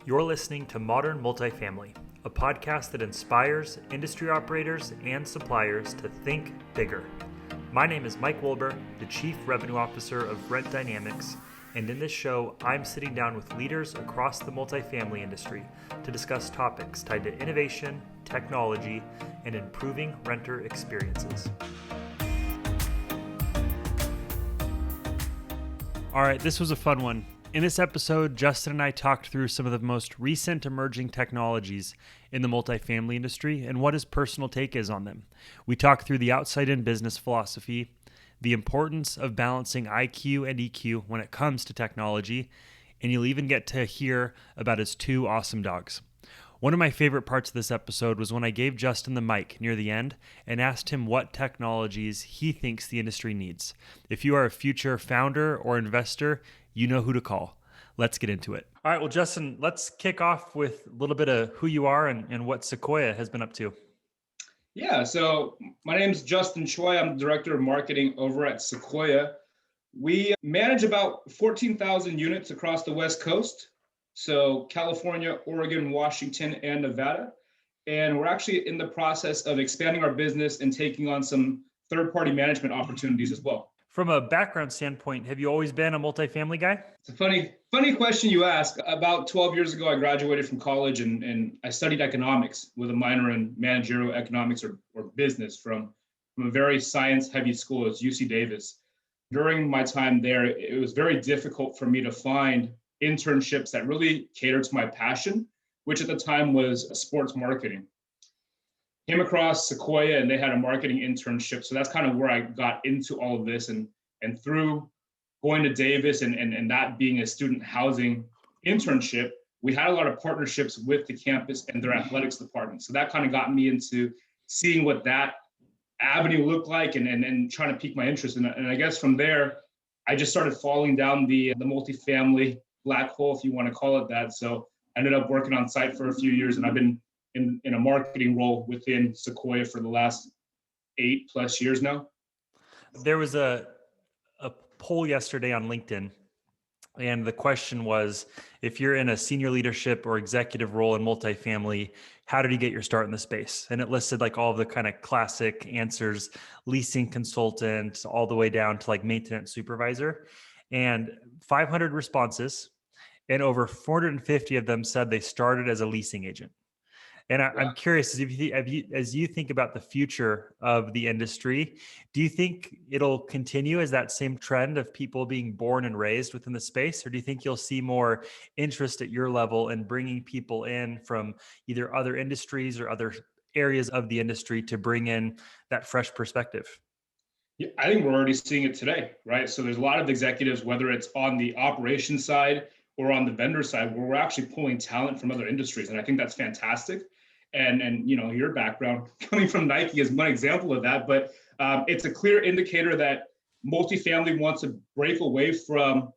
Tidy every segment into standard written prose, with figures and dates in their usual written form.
You're listening to Modern Multifamily, a podcast that inspires industry operators and suppliers to think bigger. My name is Mike Wolber, the Chief Revenue Officer of Rent Dynamics, and in this show, I'm sitting down with leaders across the multifamily industry to discuss topics tied to innovation, technology, and improving renter experiences. All right, this was a fun one. In this episode, Justin and I talked through some of the most recent emerging technologies in the multifamily industry and what his personal take is on them. We talked through the outside-in business philosophy, the importance of balancing IQ and EQ when it comes to technology, and you'll even get to hear about his two awesome dogs. One of my favorite parts of this episode was when I gave Justin the mic near the end and asked him what technologies he thinks the industry needs. If you are a future founder or investor, you know who to call. Let's get into it. All right, well, Justin, let's kick off with a little bit of who you are and what Sequoia has been up to. Yeah, so my name is Justin Choi. I'm the Director of Marketing over at Sequoia. We manage about 14,000 units across the West Coast. So California, Oregon, Washington, and Nevada. And we're actually in the process of expanding our business and taking on some third-party management opportunities as well. From a background standpoint, have you always been a multifamily guy? It's a funny question you ask. About 12 years ago, I graduated from college and I studied economics with a minor in managerial economics or business from a very science-heavy school as UC Davis. During my time there, it was very difficult for me to find internships that really catered to my passion, which at the time was sports marketing. Came across Sequoia and they had a marketing internship. So that's kind of where I got into all of this. And through going to Davis and that being a student housing internship, we had a lot of partnerships with the campus and their athletics department. So that kind of got me into seeing what that avenue looked like and trying to pique my interest. And I guess from there, I just started falling down the multifamily black hole, if you want to call it that. So I ended up working on site for a few years, and I've been in a marketing role within Sequoia for the last 8+ years now. There was a poll yesterday on LinkedIn, and the question was, if you're in a senior leadership or executive role in multifamily, how did you get your start in the space? And it listed like all of the kind of classic answers, leasing consultant, all the way down to like maintenance supervisor. And 500 responses, and over 450 of them said they started as a leasing agent. And I'm curious, as you think about the future of the industry, do you think it'll continue as that same trend of people being born and raised within the space? Or do you think you'll see more interest at your level in bringing people in from either other industries or other areas of the industry to bring in that fresh perspective? Yeah, I think we're already seeing it today, right? So there's a lot of executives, whether it's on the operations side or on the vendor side, where we're actually pulling talent from other industries. And I think that's fantastic. And you know, your background coming from Nike is one example of that, but it's a clear indicator that multifamily wants to break away from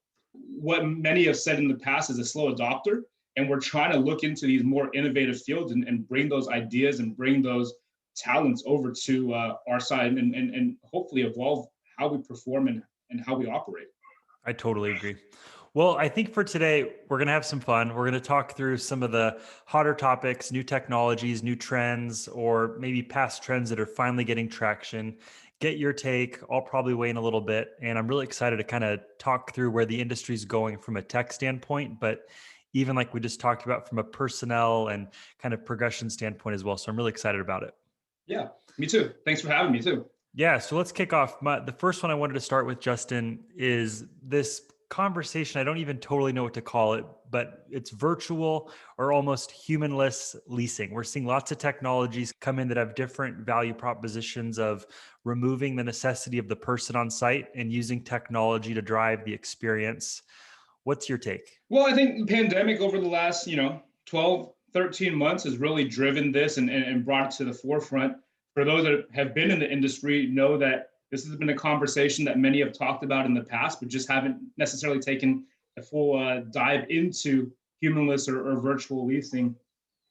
what many have said in the past as a slow adopter. And we're trying to look into these more innovative fields and bring those ideas and bring those talents over to our side and hopefully evolve how we perform and how we operate. I totally agree. Well, I think for today, we're going to have some fun. We're going to talk through some of the hotter topics, new technologies, new trends, or maybe past trends that are finally getting traction. Get your take. I'll probably weigh in a little bit. And I'm really excited to kind of talk through where the industry is going from a tech standpoint, but even like we just talked about from a personnel and kind of progression standpoint as well. So I'm really excited about it. Yeah, me too. Thanks for having me too. Yeah, so let's kick off. The first one I wanted to start with, Justin, is this conversation. I don't even totally know what to call it, but it's virtual or almost humanless leasing. We're seeing lots of technologies come in that have different value propositions of removing the necessity of the person on site and using technology to drive the experience. What's your take? Well, I think the pandemic over the last, 12, 13 months has really driven this and brought it to the forefront. For those that have been in the industry, know that this has been a conversation that many have talked about in the past, but just haven't necessarily taken a full dive into humanless or virtual leasing.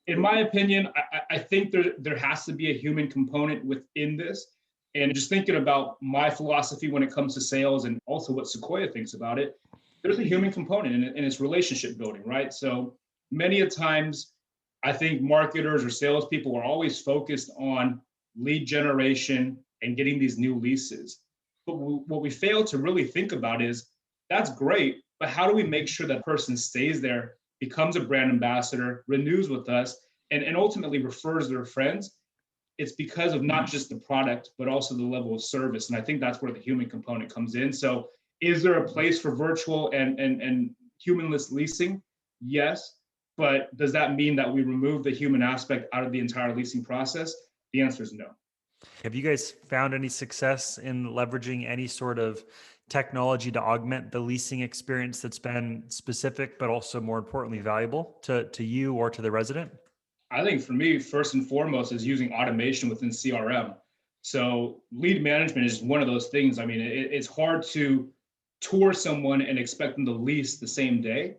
In my opinion, I think there has to be a human component within this. And just thinking about my philosophy when it comes to sales and also what Sequoia thinks about it, there's a human component and it's relationship building, right? So many a times, I think marketers or salespeople are always focused on lead generation and getting these new leases. But what we fail to really think about is that's great, but how do we make sure that person stays there, becomes a brand ambassador, renews with us, and ultimately refers their friends? It's because of not just the product, but also the level of service. And I think that's where the human component comes in. So is there a place for virtual and humanless leasing? Yes. But does that mean that we remove the human aspect out of the entire leasing process? The answer is no. Have you guys found any success in leveraging any sort of technology to augment the leasing experience that's been specific, but also more importantly, valuable to you or to the resident? I think for me, first and foremost, is using automation within CRM. So lead management is one of those things. I mean, it's hard to tour someone and expect them to lease the same day.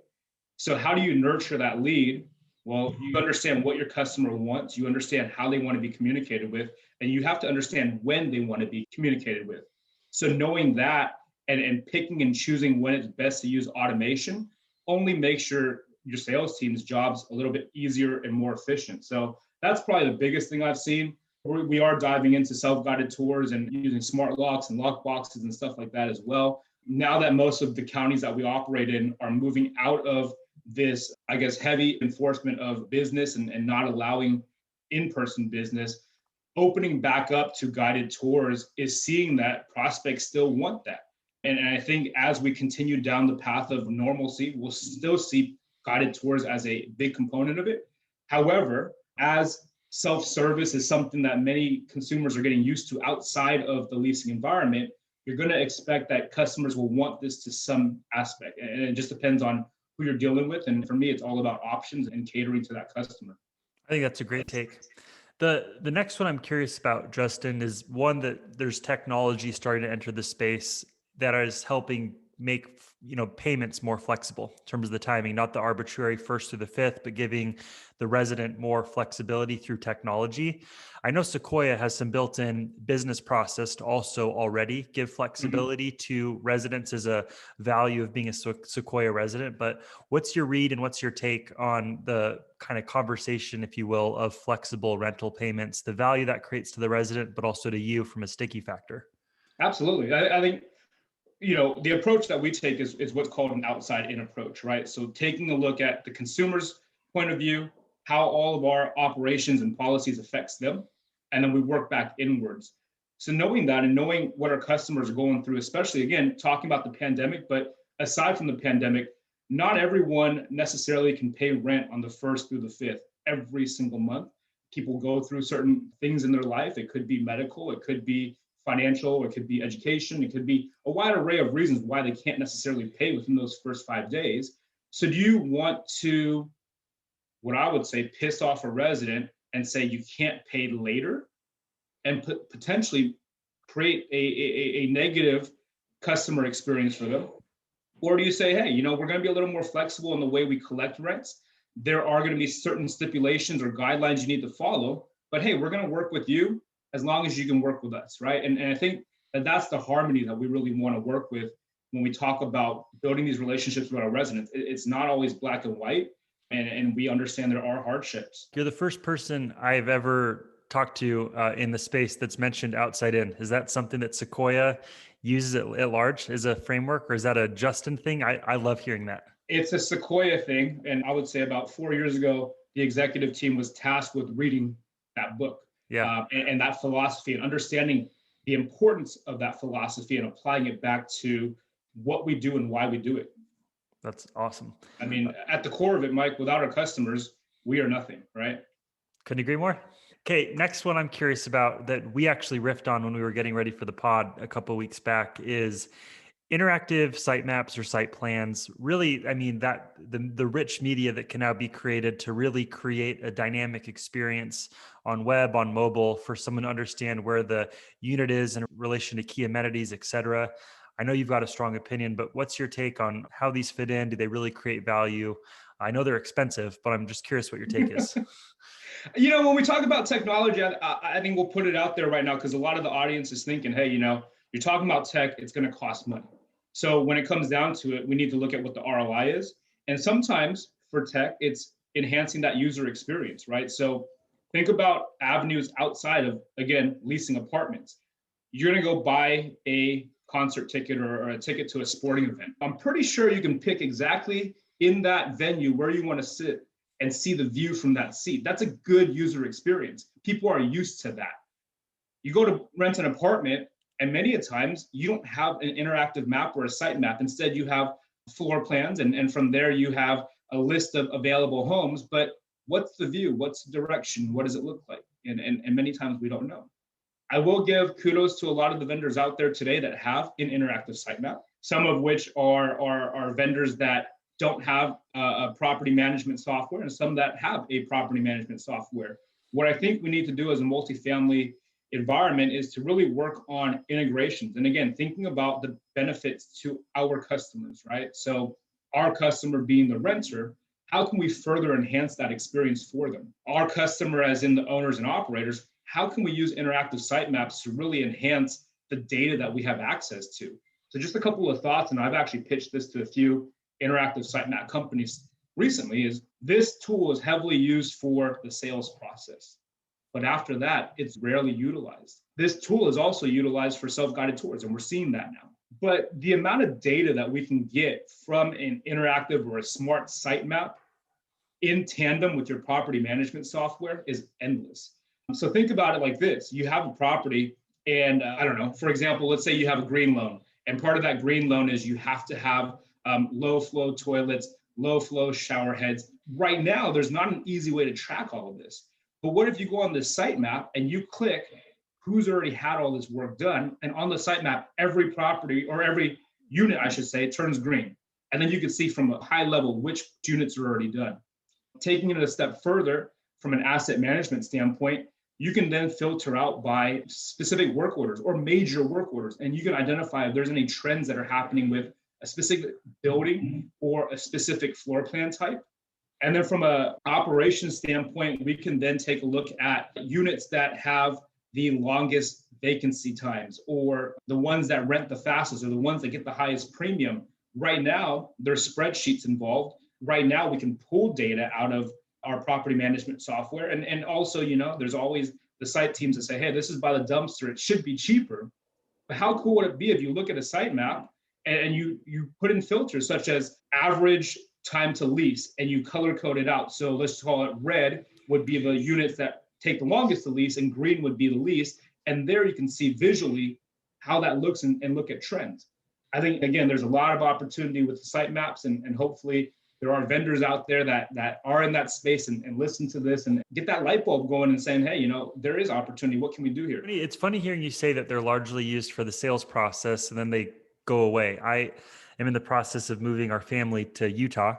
So how do you nurture that lead? Well, you understand what your customer wants, you understand how they want to be communicated with, and you have to understand when they want to be communicated with. So knowing that and picking and choosing when it's best to use automation only makes your sales team's jobs a little bit easier and more efficient. So that's probably the biggest thing I've seen. We are diving into self-guided tours and using smart locks and lock boxes and stuff like that as well. Now that most of the counties that we operate in are moving out of this, I guess, heavy enforcement of business and not allowing in-person business, opening back up to guided tours is seeing that prospects still want that. And I think as we continue down the path of normalcy, we'll still see guided tours as a big component of it. However, as self-service is something that many consumers are getting used to outside of the leasing environment, you're going to expect that customers will want this to some aspect. And it just depends on who you're dealing with. And for me, it's all about options and catering to that customer. I think that's a great take. The next one I'm curious about, Justin, is one that there's technology starting to enter the space that is helping make payments more flexible in terms of the timing, not the arbitrary first through the fifth, but giving the resident more flexibility through technology. I know Sequoia has some built-in business process to also already give flexibility to residents as a value of being a Sequoia resident. But what's your read and what's your take on the kind of conversation, if you will, of flexible rental payments, the value that creates to the resident, but also to you from a sticky factor? Absolutely. I think the approach that we take is what's called an outside in approach, right? So taking a look at the consumer's point of view, how all of our operations and policies affects them, and then we work back inwards. So knowing that and knowing what our customers are going through, especially again, talking about the pandemic, but aside from the pandemic, not everyone necessarily can pay rent on the first through the fifth every single month. People go through certain things in their life. It could be medical, it could be financial, it could be education, it could be a wide array of reasons why they can't necessarily pay within those first 5 days. So do you want to, what I would say, piss off a resident and say you can't pay later and potentially create a negative customer experience for them? Or do you say, hey, we're going to be a little more flexible in the way we collect rents. There are going to be certain stipulations or guidelines you need to follow, but hey, we're going to work with you as long as you can work with us, right? And I think that's the harmony that we really want to work with when we talk about building these relationships with our residents. It's not always black and white, and we understand there are hardships. You're the first person I've ever talked to in the space that's mentioned outside in. Is that something that Sequoia uses at large as a framework, or is that a Justin thing? I love hearing that. It's a Sequoia thing. And I would say about 4 years ago, the executive team was tasked with reading that book. Yeah. And that philosophy and understanding the importance of that philosophy and applying it back to what we do and why we do it. That's awesome. I mean, at the core of it, Mike, without our customers, we are nothing, right? Couldn't agree more. Okay, next one I'm curious about that we actually riffed on when we were getting ready for the pod a couple of weeks back is interactive site maps or site plans. Really, I mean, that the rich media that can now be created to really create a dynamic experience on web, on mobile, for someone to understand where the unit is in relation to key amenities, et cetera. I know you've got a strong opinion, but what's your take on how these fit in? Do they really create value? I know they're expensive, but I'm just curious what your take is. When we talk about technology, I think we'll put it out there right now because a lot of the audience is thinking, hey, you're talking about tech, it's going to cost money. So when it comes down to it, we need to look at what the ROI is. And sometimes for tech, it's enhancing that user experience, right? So think about avenues outside of, again, leasing apartments. You're going to go buy a concert ticket or a ticket to a sporting event. I'm pretty sure you can pick exactly in that venue where you want to sit and see the view from that seat. That's a good user experience. People are used to that. You go to rent an apartment, and many a times you don't have an interactive map or a site map. Instead, you have floor plans, and from there you have a list of available homes. But what's the view? What's the direction? What does it look like? And many times we don't know. I will give kudos to a lot of the vendors out there today that have an interactive site map, some of which are vendors that don't have a property management software and some that have a property management software. What I think we need to do as a multifamily environment is to really work on integrations. And again, thinking about the benefits to our customers, right? So our customer being the renter, how can we further enhance that experience for them? Our customer, as in the owners and operators, how can we use interactive site maps to really enhance the data that we have access to? So just a couple of thoughts, and I've actually pitched this to a few interactive site map companies recently, is this tool is heavily used for the sales process. But after that, it's rarely utilized. This tool is also utilized for self-guided tours, and we're seeing that now. But the amount of data that we can get from an interactive or a smart site map in tandem with your property management software is endless. So think about it like this. You have a property and I don't know, for example, let's say you have a green loan, and part of that green loan is you have to have low flow toilets, low flow shower heads. Right now, there's not an easy way to track all of this. But what if you go on this site map and you click who's already had all this work done, and on the site map, every property or every unit, I should say, turns green. And then you can see from a high level which units are already done. Taking it a step further from an asset management standpoint, you can then filter out by specific work orders or major work orders, and you can identify if there's any trends that are happening with a specific building or a specific floor plan type. And then from an operations standpoint, we can then take a look at units that have the longest vacancy times or the ones that rent the fastest or the ones that get the highest premium. Right now, there's spreadsheets involved. Right now, we can pull data out of our property management software. And also, there's always the site teams that say, hey, this is by the dumpster. It should be cheaper. But how cool would it be if you look at a site map and you put in filters such as average time to lease and you color code it out. So let's call it red would be the units that take the longest to lease and green would be the least. And there you can see visually how that looks and look at trends. I think, again, there's a lot of opportunity with the site maps and hopefully there are vendors out there that are in that space and listen to this and get that light bulb going and saying, hey, there is opportunity. What can we do here? It's funny hearing you say that they're largely used for the sales process and then they go away. I am in the process of moving our family to Utah.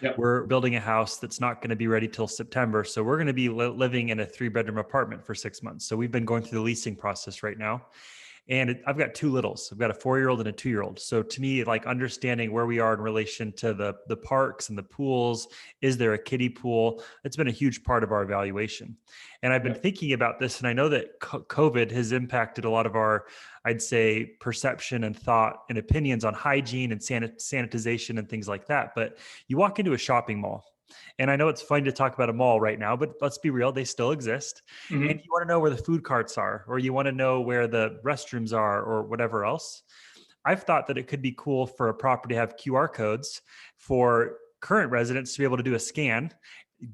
Yep. We're building a house that's not going to be ready till September. So we're going to be living in a 3-bedroom apartment for 6 months. So we've been going through the leasing process right now. And I've got 2 littles. I've got a 4-year-old and a 2-year-old. So to me, like understanding where we are in relation to the parks and the pools, is there a kiddie pool? It's been a huge part of our evaluation. And I've been thinking about this, and I know that COVID has impacted a lot of our, I'd say, perception and thought and opinions on hygiene and sanitization and things like that. But you walk into a shopping mall, and I know it's fun to talk about a mall right now, but let's be real, they still exist. Mm-hmm. And you want to know where the food carts are, or you want to know where the restrooms are, or whatever else. I've thought that it could be cool for a property to have QR codes for current residents to be able to do a scan,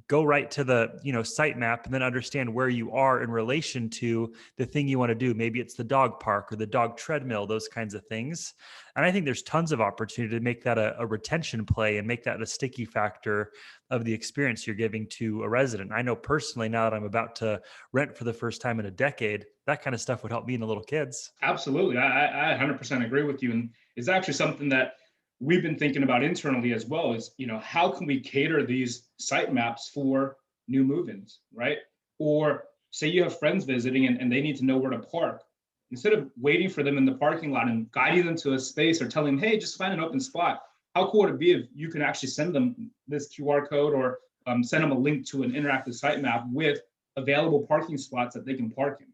go right to the site map, and then understand where you are in relation to the thing you want to do. Maybe it's the dog park or the dog treadmill, those kinds of things. And I think there's tons of opportunity to make that a retention play and make that a sticky factor of the experience you're giving to a resident. I know personally, now that I'm about to rent for the first time in a decade, that kind of stuff would help me and the little kids. Absolutely. I 100% agree with you. And it's actually something that we've been thinking about internally as well is, how can we cater these site maps for new move-ins, right? Or say you have friends visiting and they need to know where to park. Instead of waiting for them in the parking lot and guiding them to a space or telling them, hey, just find an open spot. How cool would it be if you can actually send them this QR code or send them a link to an interactive site map with available parking spots that they can park in?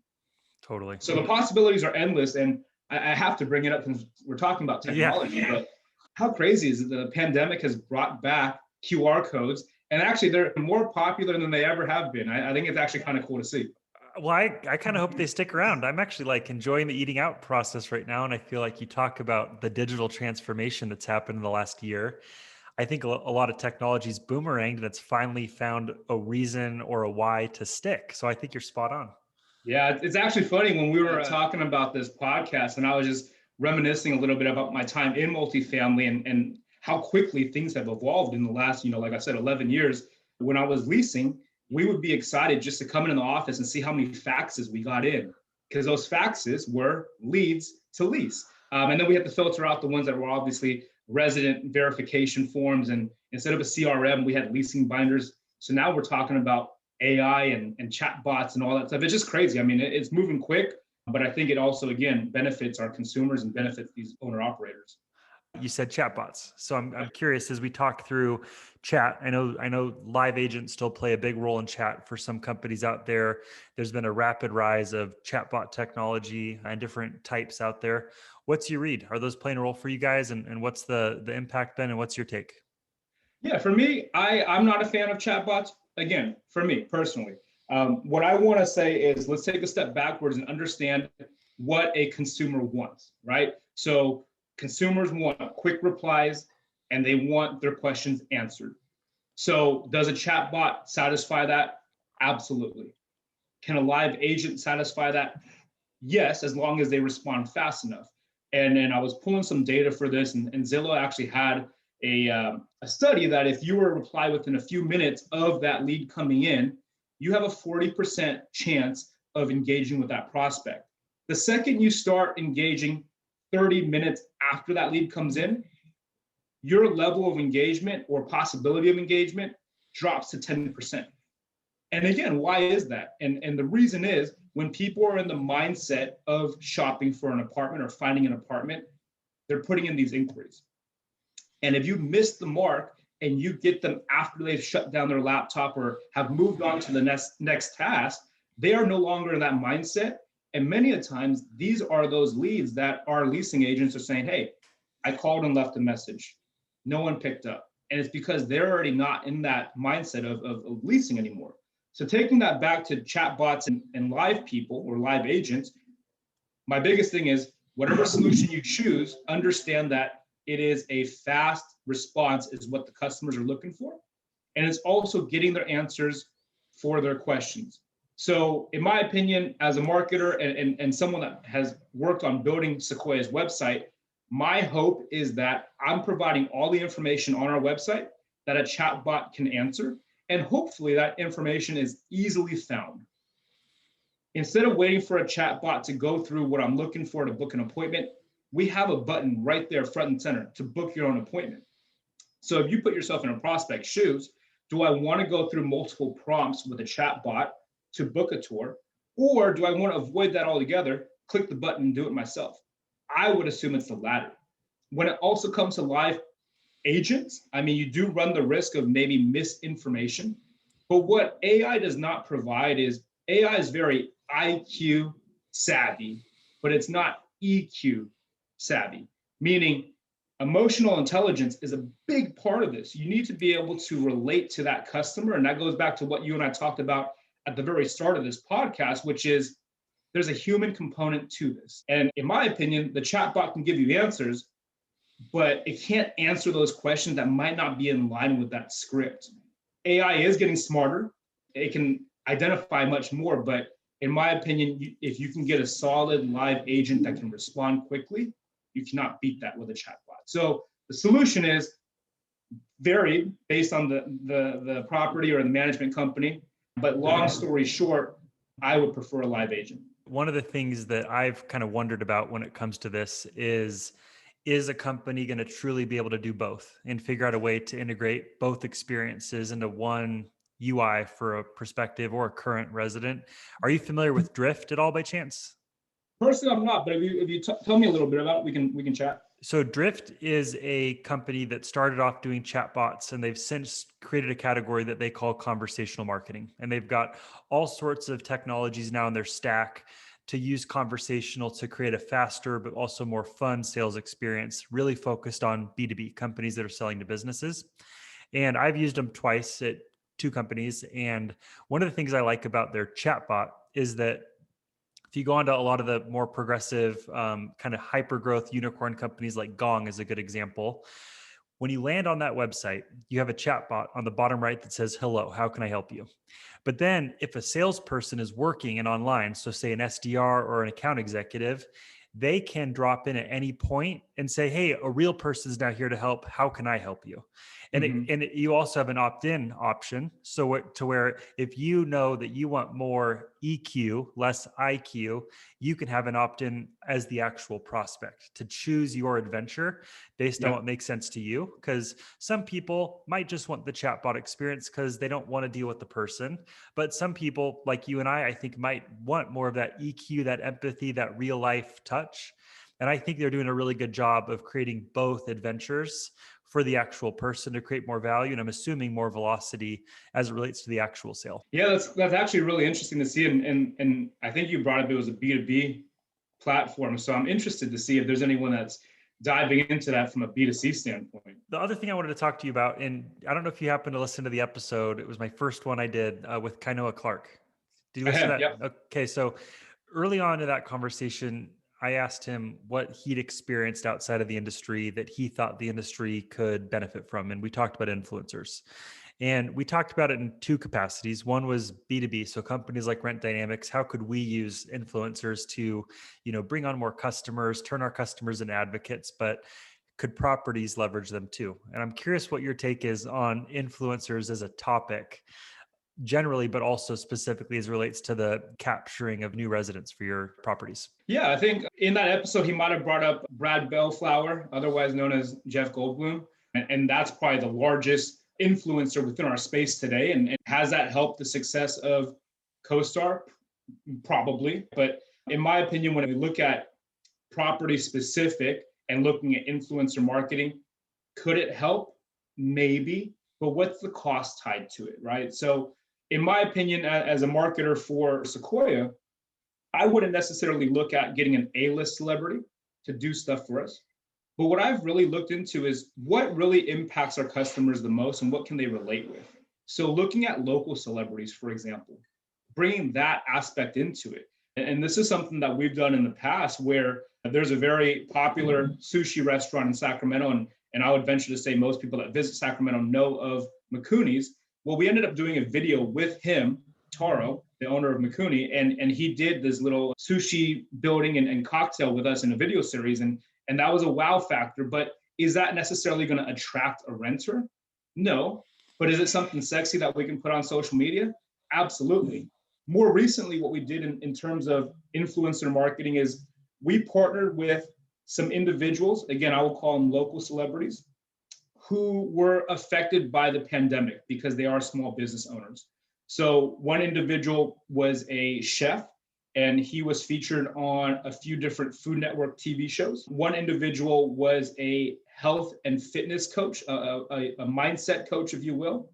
Totally. So the possibilities are endless. And I have to bring it up because we're talking about technology, but how crazy is it that the pandemic has brought back QR codes. And actually, they're more popular than they ever have been. I think it's actually kind of cool to see. Well, I kind of hope they stick around. I'm actually like enjoying the eating out process right now. And I feel like you talk about the digital transformation that's happened in the last year. I think a lot of technology's boomeranged and it's finally found a reason or a why to stick. So I think you're spot on. Yeah, it's actually funny when we were talking about this podcast, and I was just reminiscing a little bit about my time in multifamily and how quickly things have evolved in the last, like I said, 11 years. When I was leasing, we would be excited just to come in the office and see how many faxes we got in, because those faxes were leads to lease. And then we had to filter out the ones that were obviously resident verification forms. And instead of a CRM, we had leasing binders. So now we're talking about AI and chat bots and all that stuff. It's just crazy. I mean, it's moving quick, but I think it also, again, benefits our consumers and benefits these owner operators. You said chatbots. So I'm curious as we talk through chat. I know live agents still play a big role in chat for some companies out there. There's been a rapid rise of chatbot technology and different types out there. What's your read? Are those playing a role for you guys? And what's the impact been and what's your take? Yeah, for me, I'm not a fan of chatbots. Again, for me personally, what I want to say is let's take a step backwards and understand what a consumer wants, right? So consumers want quick replies and they want their questions answered. So does a chatbot satisfy that? Absolutely. Can a live agent satisfy that? Yes, as long as they respond fast enough. And then I was pulling some data for this, and Zillow actually had a study that if you were to reply within a few minutes of that lead coming in, you have a 40% chance of engaging with that prospect. The second you start engaging 30 minutes after that lead comes in, your level of engagement or possibility of engagement drops to 10%. And again, why is that? And the reason is when people are in the mindset of shopping for an apartment or finding an apartment, they're putting in these inquiries. And if you miss the mark and you get them after they've shut down their laptop or have moved on to the next task, they are no longer in that mindset. And many a times, these are those leads that our leasing agents are saying, hey, I called and left a message. No one picked up. And it's because they're already not in that mindset of leasing anymore. So taking that back to chatbots and live people or live agents, my biggest thing is whatever solution you choose, understand that it is a fast response is what the customers are looking for. And it's also getting their answers for their questions. So in my opinion, as a marketer and someone that has worked on building Sequoia's website, my hope is that I'm providing all the information on our website that a chatbot can answer. And hopefully that information is easily found. Instead of waiting for a chatbot to go through what I'm looking for to book an appointment, we have a button right there front and center to book your own appointment. So if you put yourself in a prospect's shoes, do I want to go through multiple prompts with a chatbot to book a tour? Or do I want to avoid that altogether, click the button and do it myself? I would assume it's the latter. When it also comes to live agents, I mean, you do run the risk of maybe misinformation. But what AI does not provide is AI is very IQ savvy, but it's not EQ savvy, meaning emotional intelligence is a big part of this. You need to be able to relate to that customer. And that goes back to what you and I talked about at the very start of this podcast, which is there's a human component to this. And in my opinion, the chatbot can give you answers, but it can't answer those questions that might not be in line with that script. AI is getting smarter. It can identify much more, but in my opinion, if you can get a solid live agent that can respond quickly, you cannot beat that with a chatbot. So the solution is varied based on the property or the management company. But long story short, I would prefer a live agent. One of the things that I've kind of wondered about when it comes to this is a company going to truly be able to do both and figure out a way to integrate both experiences into one UI for a prospective or a current resident? Are you familiar with Drift at all by chance? Personally, I'm not, but if you tell me a little bit about it, we can chat. So Drift is a company that started off doing chatbots, and they've since created a category that they call conversational marketing. And they've got all sorts of technologies now in their stack to use conversational to create a faster, but also more fun sales experience, really focused on B2B companies that are selling to businesses. And I've used them twice at two companies. And one of the things I like about their chatbot is that if you go onto a lot of the more progressive kind of hyper growth unicorn companies, like Gong is a good example. When you land on that website, you have a chat bot on the bottom right that says, "Hello, how can I help you?" But then if a salesperson is working and online, so say an SDR or an account executive, they can drop in at any point and say, "Hey, a real person is now here to help. How can I help you?" You also have an opt-in option. So to where if you know that you want more EQ, less IQ, you can have an opt-in as the actual prospect to choose your adventure based on Yeah. what makes sense to you. Because some people might just want the chatbot experience because they don't want to deal with the person. But some people, like you and I think might want more of that EQ, that empathy, that real life touch. And I think they're doing a really good job of creating both adventures for the actual person to create more value. And I'm assuming more velocity as it relates to the actual sale. Yeah, that's actually really interesting to see. And I think you brought up it was a B2B platform. So I'm interested to see if there's anyone that's diving into that from a B2C standpoint. The other thing I wanted to talk to you about, and I don't know if you happen to listen to the episode, it was my first one I did with Kainoa Clark. Did you I listen have, to yep. that? Okay, so early on in that conversation, I asked him what he'd experienced outside of the industry that he thought the industry could benefit from. And we talked about influencers. And we talked about it in two capacities. One was B2B, so companies like Rent Dynamics, how could we use influencers to, bring on more customers, turn our customers into advocates, but could properties leverage them too? And I'm curious what your take is on influencers as a topic generally, but also specifically as it relates to the capturing of new residents for your properties. Yeah, I think in that episode, he might have brought up Brad Bellflower, otherwise known as Jeff Goldblum. And that's probably the largest influencer within our space today. And has that helped the success of CoStar? Probably. But in my opinion, when we look at property specific and looking at influencer marketing, could it help? Maybe. But what's the cost tied to it, right? So, in my opinion, as a marketer for Sequoia, I wouldn't necessarily look at getting an A-list celebrity to do stuff for us. But what I've really looked into is what really impacts our customers the most and what can they relate with. So looking at local celebrities, for example, bringing that aspect into it. And this is something that we've done in the past where there's a very popular sushi restaurant in Sacramento. And I would venture to say most people that visit Sacramento know of Mikuni's. Well, we ended up doing a video with him, Taro, the owner of Mikuni, and he did this little sushi building and cocktail with us in a video series. And that was a wow factor. But is that necessarily going to attract a renter? No. But is it something sexy that we can put on social media? Absolutely. More recently, what we did in terms of influencer marketing is we partnered with some individuals, again, I will call them local celebrities, who were affected by the pandemic because they are small business owners. So one individual was a chef and he was featured on a few different Food Network TV shows. One individual was a health and fitness coach, a mindset coach, if you will.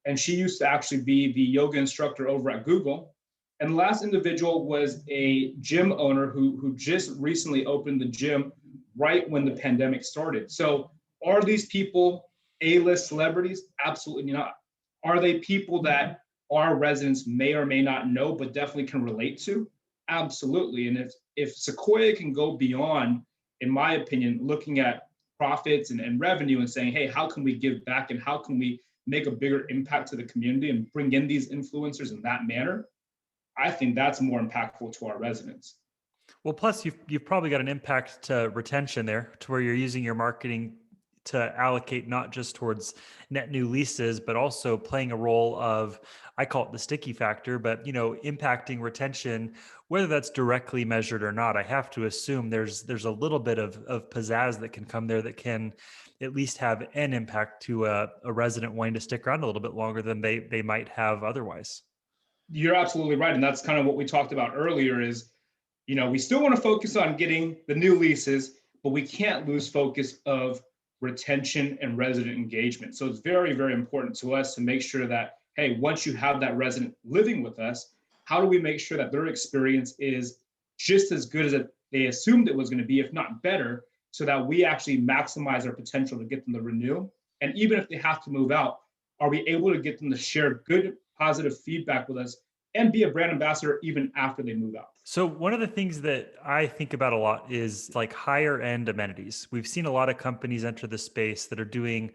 And she used to actually be the yoga instructor over at Google. And the last individual was a gym owner who just recently opened the gym right when the pandemic started. So are these people A-list celebrities? Absolutely not. Are they people that our residents may or may not know, but definitely can relate to? Absolutely. And if Sequoia can go beyond, in my opinion, looking at profits and revenue and saying, hey, how can we give back and how can we make a bigger impact to the community and bring in these influencers in that manner, I think that's more impactful to our residents. Well, plus you've probably got an impact to retention there, to where you're using your marketing to allocate not just towards net new leases, but also playing a role of, I call it the sticky factor, but impacting retention, whether that's directly measured or not. I have to assume there's a little bit of pizzazz that can come there that can at least have an impact to a resident wanting to stick around a little bit longer than they might have otherwise. You're absolutely right. And that's kind of what we talked about earlier is, we still want to focus on getting the new leases, but we can't lose focus of retention and resident engagement. So it's very, very important to us to make sure that, hey, once you have that resident living with us, how do we make sure that their experience is just as good as they assumed it was going to be, if not better, so that we actually maximize our potential to get them to renew And even if they have to move out, are we able to get them to share good, positive feedback with us and be a brand ambassador even after they move out? So one of the things that I think about a lot is like higher end amenities. We've seen a lot of companies enter the space that are doing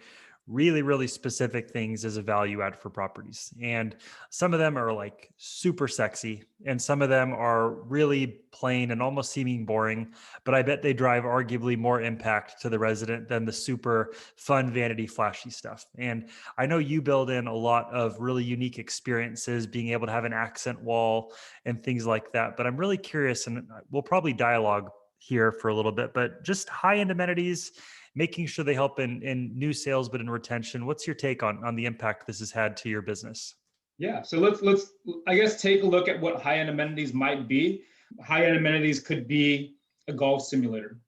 really, really specific things as a value add for properties. And some of them are like super sexy, and some of them are really plain and almost seeming boring. But I bet they drive arguably more impact to the resident than the super fun, vanity, flashy stuff. And I know you build in a lot of really unique experiences, being able to have an accent wall and things like that. But I'm really curious, and we'll probably dialogue here for a little bit, but just high end amenities, making sure they help in new sales, but in retention. What's your take on the impact this has had to your business? Yeah, so let's I guess take a look at what high-end amenities might be. High-end amenities could be a golf simulator.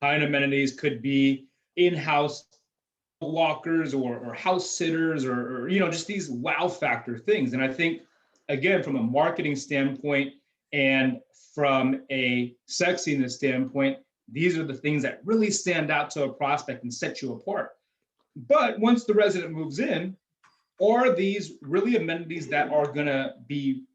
High-end amenities could be in-house walkers or house sitters or just these wow factor things. And I think again from a marketing standpoint and from a sexiness standpoint, these are the things that really stand out to a prospect and set you apart. But once the resident moves in, are these really amenities that are going to be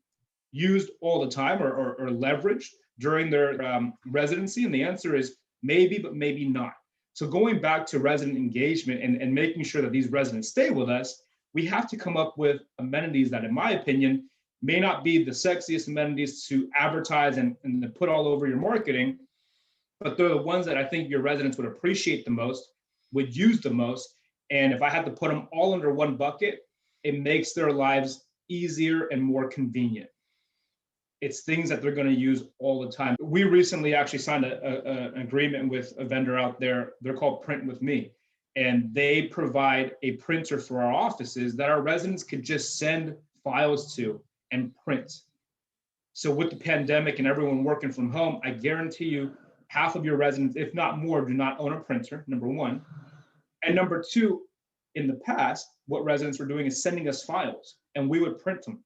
used all the time or leveraged during their residency? And the answer is maybe, but maybe not. So going back to resident engagement and making sure that these residents stay with us, we have to come up with amenities that, in my opinion, may not be the sexiest amenities to advertise and to put all over your marketing, but they're the ones that I think your residents would appreciate the most, would use the most. And if I had to put them all under one bucket, it makes their lives easier and more convenient. It's things that they're going to use all the time. We recently actually signed an agreement with a vendor out there. They're called Print With Me. And they provide a printer for our offices that our residents could just send files to and print. So with the pandemic and everyone working from home, I guarantee you half of your residents, if not more, do not own a printer, number one. And number two, in the past, what residents were doing is sending us files and we would print them.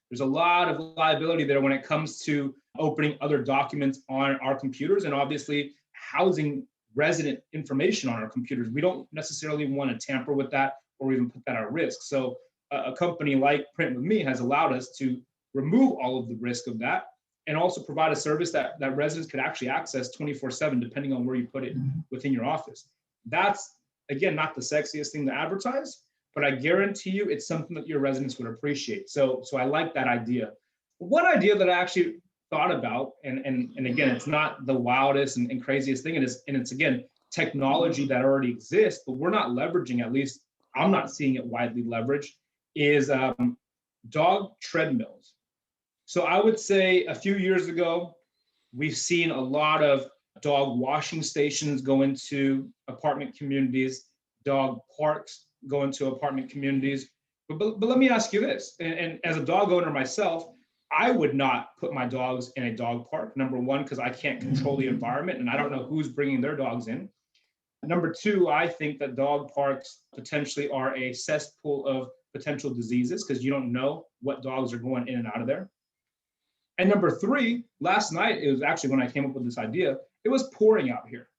There's a lot of liability there when it comes to opening other documents on our computers and obviously housing resident information on our computers. We don't necessarily want to tamper with that or even put that at risk. So a company like Print With Me has allowed us to remove all of the risk of that and also provide a service that residents could actually access 24/7, depending on where you put it within your office. That's, again, not the sexiest thing to advertise, but I guarantee you it's something that your residents would appreciate. So I like that idea. One idea that I actually thought about, and again, it's not the wildest and craziest thing, and it's again, technology that already exists, but we're not leveraging, at least I'm not seeing it widely leveraged, is dog treadmills. So I would say a few years ago, we've seen a lot of dog washing stations go into apartment communities, dog parks go into apartment communities. But let me ask you this, and as a dog owner myself, I would not put my dogs in a dog park. Number one, because I can't control the environment and I don't know who's bringing their dogs in. Number two, I think that dog parks potentially are a cesspool of potential diseases because you don't know what dogs are going in and out of there. And number three, last night, it was actually when I came up with this idea, it was pouring out here.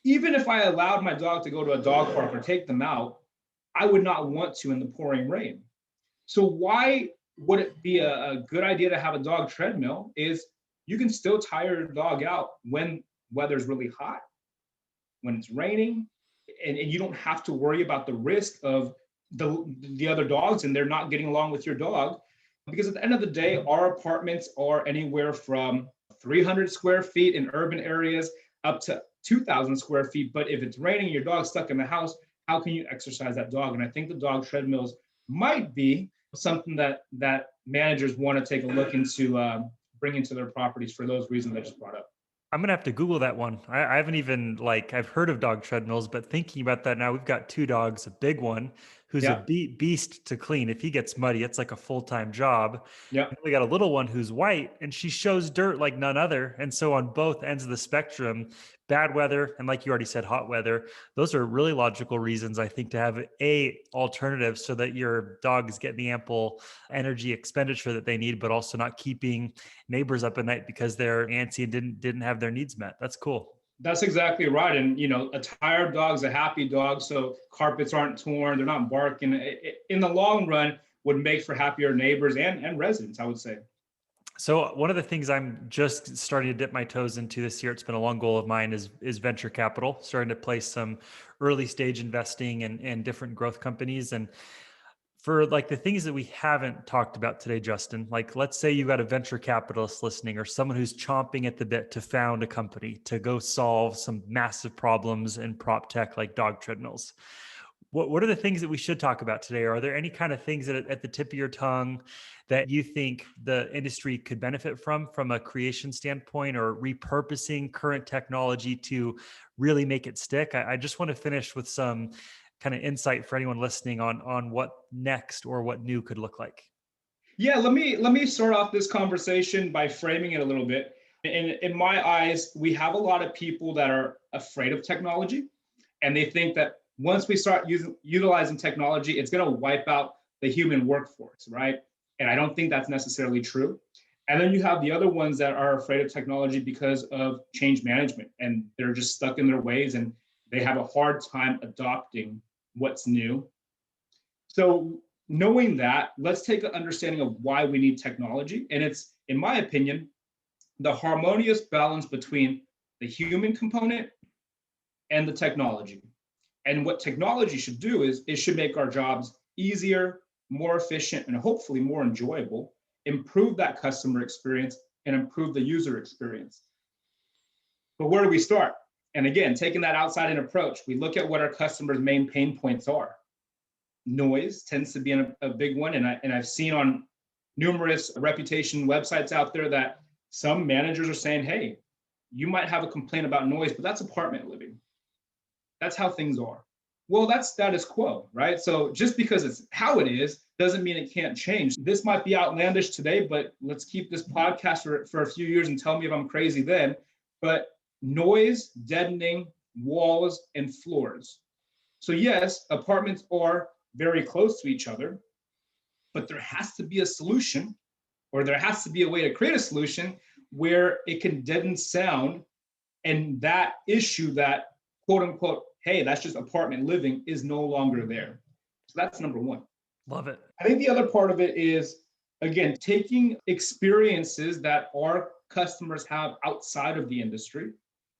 Even if I allowed my dog to go to a dog park or take them out, I would not want to in the pouring rain. So why would it be a good idea to have a dog treadmill? Is you can still tire your dog out when weather's really hot, when it's raining, and you don't have to worry about the risk of the other dogs and they're not getting along with your dog. Because at the end of the day, our apartments are anywhere from 300 square feet in urban areas up to 2,000 square feet. But if it's raining, your dog's stuck in the house, how can you exercise that dog? And I think the dog treadmills might be something that managers want to take a look into bringing to their properties for those reasons I just brought up. I'm gonna have to Google that one. I haven't even I've heard of dog treadmills, but thinking about that now, we've got two dogs, a big one who's a Yeah, beast to clean. If he gets muddy, it's like a full-time job. yeah. And we got a little one who's white and she shows dirt like none other. And so on both ends of the spectrum, bad weather and like you already said, hot weather, those are really logical reasons I think to have a alternative so that your dog is getting the ample energy expenditure that they need, but also not keeping neighbors up at night because they're antsy and didn't have their needs met. That's cool. That's exactly right. And, a tired dog's a happy dog. So carpets aren't torn, they're not barking. In the long run, would make for happier neighbors and residents, I would say. So one of the things I'm just starting to dip my toes into this year, it's been a long goal of mine, is venture capital, starting to place some early stage investing and different growth companies. And for like the things that we haven't talked about today, Justin, like let's say you got a venture capitalist listening or someone who's chomping at the bit to found a company to go solve some massive problems in prop tech like dog treadmills. What are the things that we should talk about today? Are there any kind of things that at the tip of your tongue that you think the industry could benefit from a creation standpoint, or repurposing current technology to really make it stick? I just want to finish with some kind of insight for anyone listening on what next or what new could look like. Yeah, let me start off this conversation by framing it a little bit. In my eyes, we have a lot of people that are afraid of technology, and they think that once we start utilizing technology, it's going to wipe out the human workforce, right? And I don't think that's necessarily true. And then you have the other ones that are afraid of technology because of change management, and they're just stuck in their ways and they have a hard time adopting what's new. So knowing that, let's take an understanding of why we need technology. And it's, in my opinion, the harmonious balance between the human component and the technology. And what technology should do is it should make our jobs easier, more efficient, and hopefully more enjoyable, improve that customer experience, and improve the user experience. But where do we start? And again, taking that outside-in approach, we look at what our customers' main pain points are. Noise tends to be a big one, and I've seen on numerous reputation websites out there that some managers are saying, hey, you might have a complaint about noise, but that's apartment living. That's how things are. Well, that's status quo, right? So just because it's how it is doesn't mean it can't change. This might be outlandish today, but let's keep this podcast for a few years and tell me if I'm crazy then. But noise, deadening, walls, and floors. So yes, apartments are very close to each other, but there has to be a solution, or there has to be a way to create a solution where it can deaden sound, and that issue, that quote unquote, hey, that's just apartment living, is no longer there. So that's number one. Love it. I think the other part of it is, again, taking experiences that our customers have outside of the industry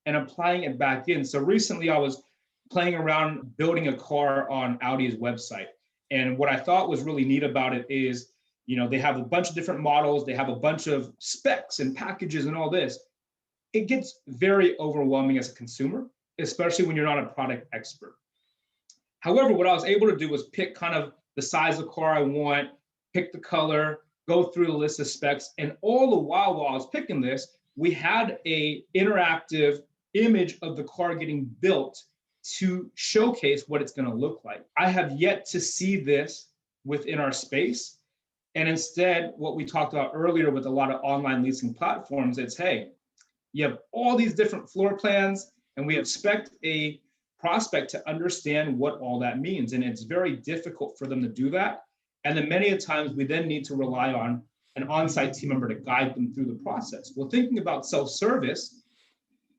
and applying it back in. So recently I was playing around building a car on Audi's website. And what I thought was really neat about it is, they have a bunch of different models, they have a bunch of specs and packages and all this. It gets very overwhelming as a consumer, especially when you're not a product expert. However, what I was able to do was pick kind of the size of car I want, pick the color, go through the list of specs. And all the while I was picking this, we had a interactive image of the car getting built to showcase what it's going to look like. I have yet to see this within our space. And instead, what we talked about earlier with a lot of online leasing platforms, it's, hey, you have all these different floor plans, and we expect a prospect to understand what all that means. And it's very difficult for them to do that. And then many a times we then need to rely on an on-site team member to guide them through the process. Well, thinking about self-service,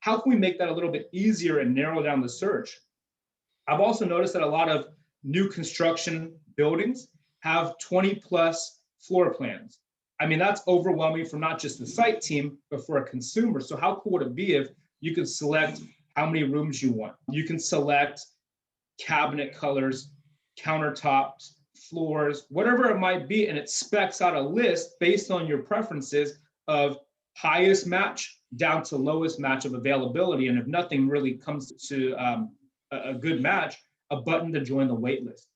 how can we make that a little bit easier and narrow down the search? I've also noticed that a lot of new construction buildings have 20 plus floor plans. I mean, that's overwhelming for not just the site team, but for a consumer. So how cool would it be if you could select how many rooms you want? You can select cabinet colors, countertops, floors, whatever it might be, and it specs out a list based on your preferences of highest match down to lowest match of availability. And if nothing really comes to a good match, a button to join the wait list.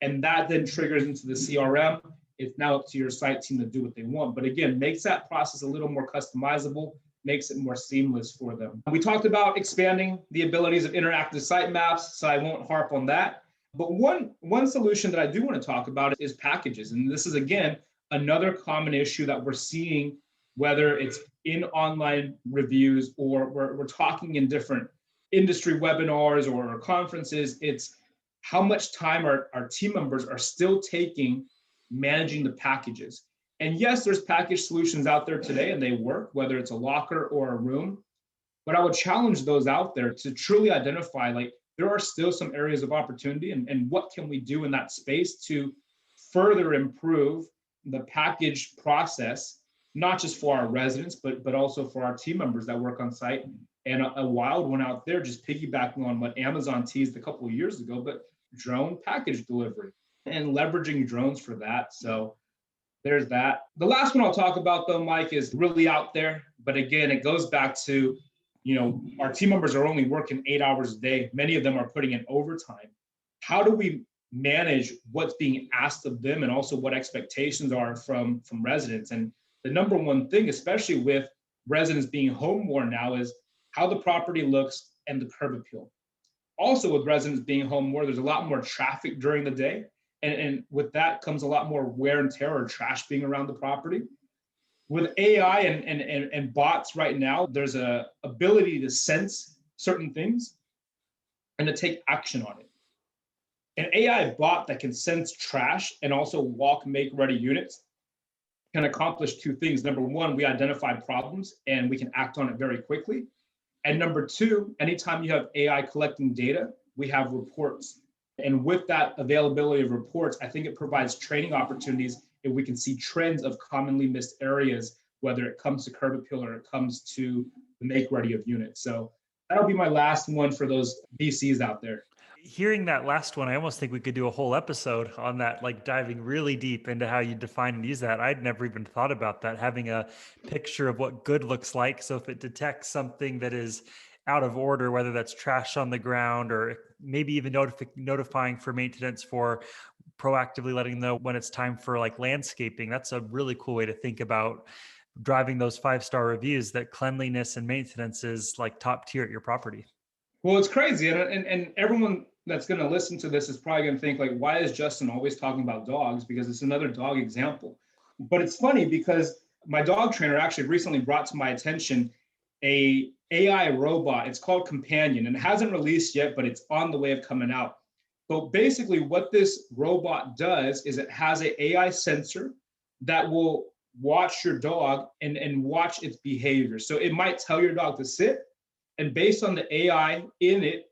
And that then triggers into the CRM. It's now up to your site team to do what they want. But again, makes that process a little more customizable, makes it more seamless for them. We talked about expanding the abilities of interactive site maps, so I won't harp on that. But one solution that I do want to talk about is packages. And this is, again, another common issue that we're seeing, whether it's in online reviews or we're talking in different industry webinars or conferences. It's how much time our team members are still taking managing the packages. And yes, there's package solutions out there today and they work, whether it's a locker or a room. But I would challenge those out there to truly identify, like, there are still some areas of opportunity, and what can we do in that space to further improve the package process, not just for our residents, but also for our team members that work on site. And a wild one out there, just piggybacking on what Amazon teased a couple of years ago, but drone package delivery and leveraging drones for that. So there's that. The last one I'll talk about though, Mike, is really out there. But again, it goes back to, our team members are only working 8 hours a day. Many of them are putting in overtime. How do we manage what's being asked of them, and also what expectations are from residents? And the number one thing, especially with residents being home more now, is how the property looks and the curb appeal. Also, with residents being home more, there's a lot more traffic during the day. And with that comes a lot more wear and tear or trash being around the property. With AI and bots right now, there's a ability to sense certain things and to take action on it. An AI bot that can sense trash and also walk make-ready units can accomplish two things. Number one, we identify problems and we can act on it very quickly. And number two, anytime you have AI collecting data, we have reports. And with that availability of reports, I think it provides training opportunities if we can see trends of commonly missed areas, whether it comes to curb appeal or it comes to the make ready of units. So that'll be my last one for those VCs out there. Hearing that last one, I almost think we could do a whole episode on that, like diving really deep into how you define and use that. I'd never even thought about that, having a picture of what good looks like. So if it detects something that is out of order, whether that's trash on the ground or maybe even notifying for maintenance, for proactively letting them know when it's time for like landscaping. That's a really cool way to think about driving those 5-star reviews, that cleanliness and maintenance is like top tier at your property. Well, it's crazy. And everyone that's going to listen to this is probably going to think, like, why is Justin always talking about dogs? Because it's another dog example. But it's funny because my dog trainer actually recently brought to my attention a AI robot. It's called Companion, and it hasn't released yet, but it's on the way of coming out. So basically what this robot does is it has an AI sensor that will watch your dog and watch its behavior. So it might tell your dog to sit, and based on the AI in it,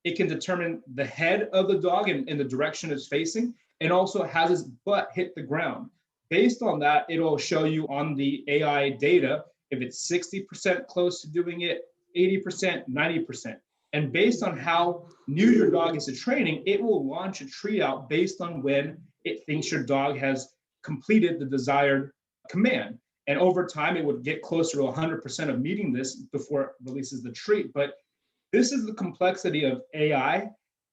it can determine the head of the dog and the direction it's facing, and also has its butt hit the ground. Based on that, it'll show you on the AI data if it's 60% close to doing it, 80%, 90%. And based on how new your dog is to training, it will launch a treat out based on when it thinks your dog has completed the desired command. And over time, it would get closer to 100% of meeting this before it releases the treat. But this is the complexity of AI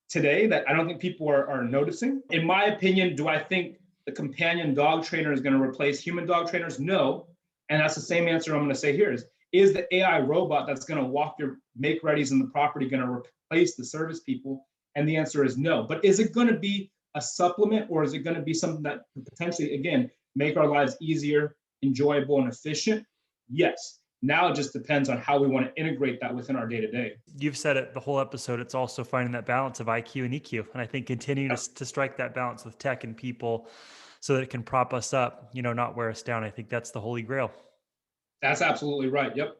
today that I don't think people are noticing. In my opinion, do I think the companion dog trainer is going to replace human dog trainers? No. And that's the same answer I'm going to say here is the AI robot that's going to walk your make readies in the property going to replace the service people? And the answer is no. But is it going to be a supplement, or is it going to be something that could potentially, again, make our lives easier, enjoyable, and efficient? Yes. Now it just depends on how we want to integrate that within our day-to-day. You've said it the whole episode. It's also finding that balance of IQ and EQ. And I think continuing to strike that balance with tech and people so that it can prop us up, not wear us down. I think that's the holy grail. That's absolutely right. Yep.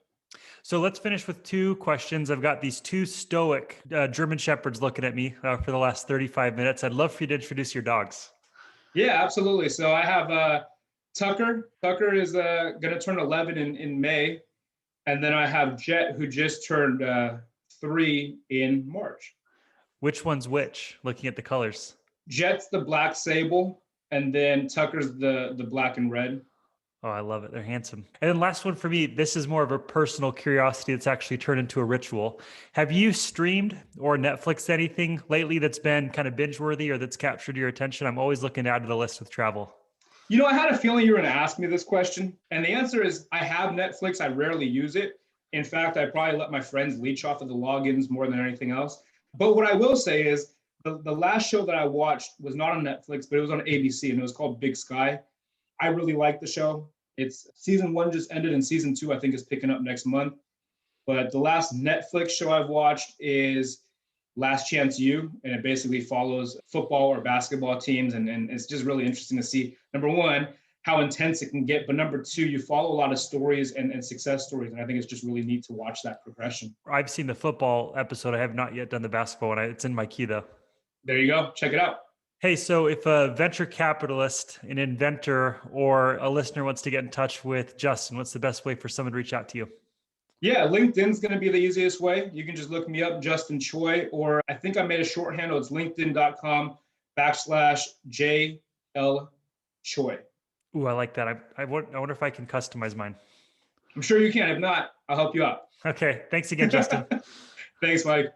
So let's finish with 2 questions. I've got these 2 stoic German Shepherds looking at me for the last 35 minutes. I'd love for you to introduce your dogs. Yeah, absolutely. So I have Tucker. Tucker is going to turn 11 in May. And then I have Jet, who just turned 3 in March. Which one's which, looking at the colors? Jet's the black sable, and then Tucker's the black and red. Oh, I love it. They're handsome. And then last one for me, this is more of a personal curiosity that's actually turned into a ritual. Have you streamed or Netflixed anything lately that's been kind of binge worthy or that's captured your attention? I'm always looking to add to the list with travel. I had a feeling you were going to ask me this question. And the answer is I have Netflix. I rarely use it. In fact, I probably let my friends leech off of the logins more than anything else. But what I will say is the last show that I watched was not on Netflix, but it was on ABC, and it was called Big Sky. I really like the show. It's season 1 just ended, and season 2, I think, is picking up next month. But the last Netflix show I've watched is Last Chance U, and it basically follows football or basketball teams. And it's just really interesting to see, number one, how intense it can get. But number two, you follow a lot of stories and success stories. And I think it's just really neat to watch that progression. I've seen the football episode. I have not yet done the basketball one. It's in my queue though. There you go. Check it out. Hey, so if a venture capitalist, an inventor, or a listener wants to get in touch with Justin, what's the best way for someone to reach out to you? Yeah, LinkedIn's going to be the easiest way. You can just look me up, Justin Choi, or I think I made a short handle. It's linkedin.com/JL Choi. Ooh, I like that. I wonder if I can customize mine. I'm sure you can. If not, I'll help you out. Okay. Thanks again, Justin. Thanks, Mike.